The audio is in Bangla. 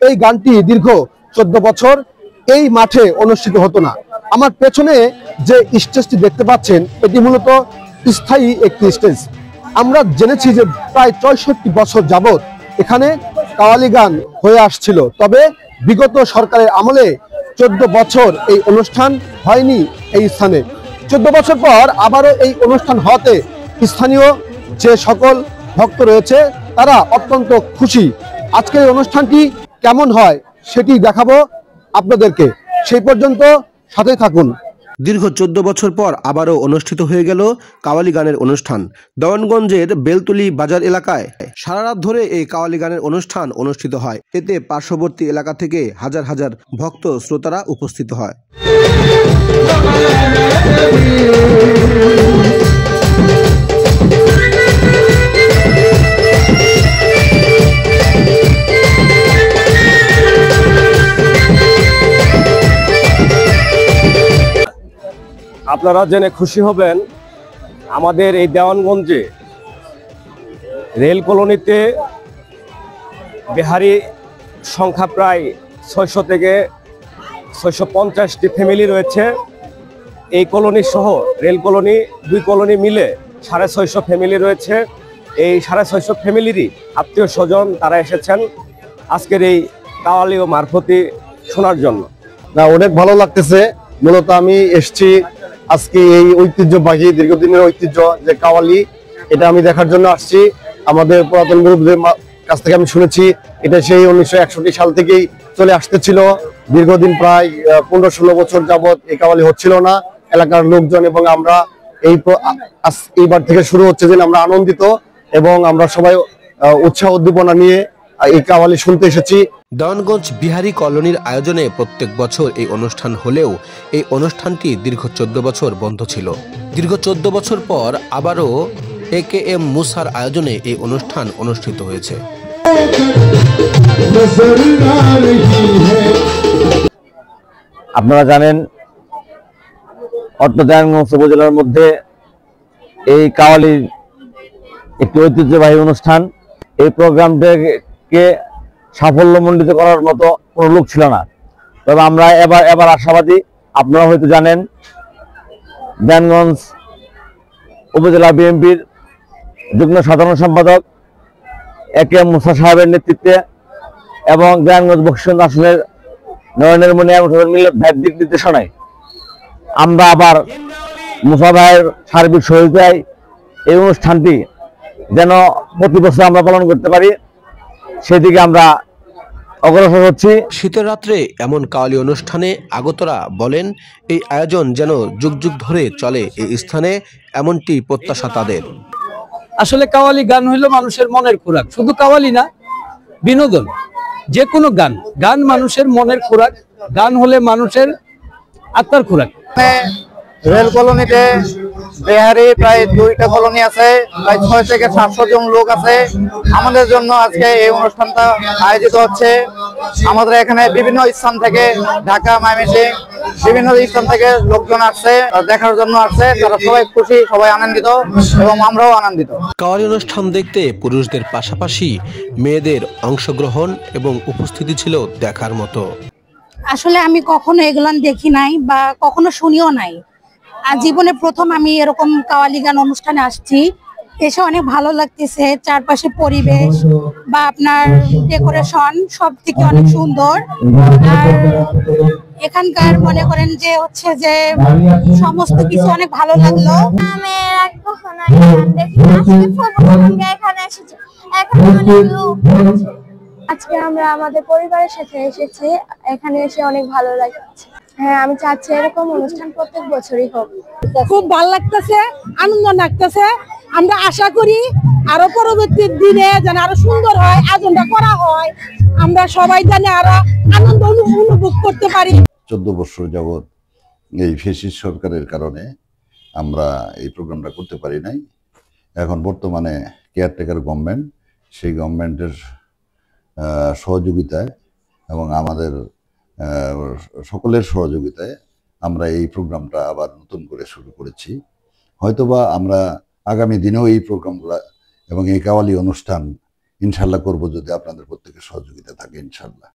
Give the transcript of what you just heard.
এই গানটি দীর্ঘ 14 বছর এই মাঠে অনুষ্ঠিত হতো না। আমার পেছনে যে স্টেজটি দেখতে পাচ্ছেন এটি মূলত স্থায়ী একটি স্টেজ। আমরা জেনেছি যে প্রায় ৬৪ বছর যাবত এখানে কাওয়ালি গান হয়ে আসছিল, তবে বিগত সরকারের আমলে 14 বছর এই অনুষ্ঠান হয়নি এই স্থানে। 14 বছর পর আবারও এই অনুষ্ঠান হওয়াতে স্থানীয় যে সকল ভক্ত রয়েছে তারা অত্যন্ত খুশি। আজকের এই অনুষ্ঠানটি কেমন হয় সেটি দেখাবো আপনাদেরকে, সেই পর্যন্ত সাথে থাকুন। দীর্ঘ 14 বছর পর আবারও অনুষ্ঠিত হয়ে গেল কাওয়ালি গানের অনুষ্ঠান। দেওয়ানগঞ্জের বেলতলি বাজার এলাকায় সারা রাত ধরে এই কাওয়ালি গানের অনুষ্ঠান অনুষ্ঠিত হয়। এতে পার্শ্ববর্তী এলাকা থেকে হাজার হাজার ভক্ত শ্রোতারা উপস্থিত হয়। আপনারা জেনে খুশি হবেন, আমাদের এই দেওয়ানগঞ্জে রেল কলোনিতে বিহারি সংখ্যা প্রায় 600 থেকে 650টি ফ্যামিলি রয়েছে। এই কলোনি সহ রেল কলোনি 2 কলোনি মিলে 650 ফ্যামিলি রয়েছে। এই 650 ফ্যামিলিরই আত্মীয় স্বজন তারা এসেছেন আজকের এই কাওয়ালি ও মারফতি শোনার জন্য। না, অনেক ভালো লাগতেছে। মূলত আমি এসছি আজকে এই ঐতিহ্যবাহী দীর্ঘদিনের ঐতিহ্য যে কাওয়ালি, এটা আমি দেখার জন্য আসছি। আমাদের পুরাতন মুরব্বীদের কাছ থেকে আমি শুনেছি এটা সেই 1961 সাল থেকেই চলে আসতেছিল। দীর্ঘদিন প্রায় 15-16 বছর যাবত এই কাওয়ালি হচ্ছিল না। এলাকার লোকজন এবং আমরা এইবার থেকে শুরু হচ্ছে যে আমরা আনন্দিত এবং আমরা সবাই উৎসাহ উদ্দীপনা নিয়ে এই কাওয়ালি শুনতে এসেছি। দেওয়ানগঞ্জ বিহারি কলোনির আয়োজনে প্রত্যেক বছর এই অনুষ্ঠান হলেও এই অনুষ্ঠানটি দীর্ঘ 14 বছর বন্ধ ছিল। দীর্ঘ 14 বছর পর আবারও AKM মুসার আয়োজনে এই অনুষ্ঠান অনুষ্ঠিত হয়েছে। আপনারা জানেন দেওয়ানগঞ্জ উপজেলার মধ্যে এই কাওয়ালির একটি ঐতিহ্যবাহী অনুষ্ঠান। এই প্রোগ্রামটাকে সাফল্যমণ্ডিত করার মতো কোনো লোক ছিল না, তবে আমরা এবার আশাবাদী। আপনারা হয়তো জানেন দেওয়ানগঞ্জ উপজেলা বিএনপির যুগ্ম সাধারণ সম্পাদক AKM মুসা সাহেবের নেতৃত্বে এবং দেওয়ানগঞ্জ বক্সিগঞ্জ আসনের নয়নের মণি মিল্লাত ভাইয়ের দিক নির্দেশনায় আমরা আবার মুসা ভাইয়ের সার্বিক সহযোগিতায় এই অনুষ্ঠানটি যেন প্রতি বছর আমরা পালন করতে পারি সেদিকে আমরা অগ্রসর হচ্ছি। শীতের রাত্রে এমন কাওয়ালি অনুষ্ঠানে আগতরা বলেন এই আয়োজন যেন যুগ যুগ ধরে চলে এই স্থানে, এমনটি প্রত্যাশা তাদের। আসলে কাওয়ালি গান হইলো মানুষের মনের খোরাক, শুধু কাওয়ালি না, বিনোদন। যে কোনো গান মানুষের মনের খোরাক, গান হলে মানুষের আত্মার খোরাক। রেল কলোনিতে বিহারি প্রায় 2টা কলোনি আছে, প্রায় 600 থেকে 700 জন লোক আছে। আমাদের জন্য আজকে এই অনুষ্ঠানটা আয়োজিত হচ্ছে। আমাদের এখানে বিভিন্ন স্থান থেকে, ঢাকা, ময়মনসিংহ, বিভিন্ন স্থান থেকে লোকজন আসছে, দেখার জন্য আসছে। তারা সবাই খুশি, সবাই আনন্দিত এবং আমরাও আনন্দিত। কাওয়ালি অনুষ্ঠান দেখতে পুরুষদের পাশাপাশি মেয়েদের অংশগ্রহণ এবং উপস্থিতি ছিল দেখার মতো। আসলে আমি কখনো এগুলান দেখি নাই বা কখনো শুনিও নাই। আর জীবনে প্রথম আমি এরকম কাওয়ালি গান অনুষ্ঠানে আসছি, এসে অনেক ভালো লাগতেছে। চারপাশে পরিবেশ বা আপনার ডেকোরেশন সব থেকে অনেক সুন্দর। আর এখানকার মনে করেন যে হচ্ছে যে সমস্ত কিছু অনেক ভালো লাগলো। আমি কখনো দেখি না, এখানে এসেছি, এখানে অনেক লোক আছে। আজকে আমরা আমাদের পরিবারের সাথে এসেছি, এখানে এসে অনেক ভালো লাগছে। হ্যাঁ, আমি চাচ্ছি এরকম অনুষ্ঠান প্রত্যেক বছরই হোক। খুব ভালো লাগতেছে, আনন্দ লাগতেছে। আমরা আশা করি আরো পরবর্তী দিনে যেন আরো সুন্দর হয়, আয়োজনটা করা হয়, আমরা সবাই যেন আরো আনন্দ অনুভব করতে পারি। 14 বছর যাবৎ এই ফ্যাসিস্ট সরকারের কারণে আমরা এই প্রোগ্রামটা করতে পারি নাই। এখন বর্তমানে কেয়ারটেকার গভর্নমেন্ট, সেই গভর্নমেন্টের সহযোগিতায় এবং আমাদের সকলের সহযোগিতায় আমরা এই প্রোগ্রামটা আবার নতুন করে শুরু করেছি। হয়তোবা আমরা আগামী দিনেও এই প্রোগ্রামগুলো এবং এই কাওয়ালি অনুষ্ঠান ইনশাল্লাহ করব, যদি আপনাদের প্রত্যেকের সহযোগিতা থাকে ইনশাল্লাহ।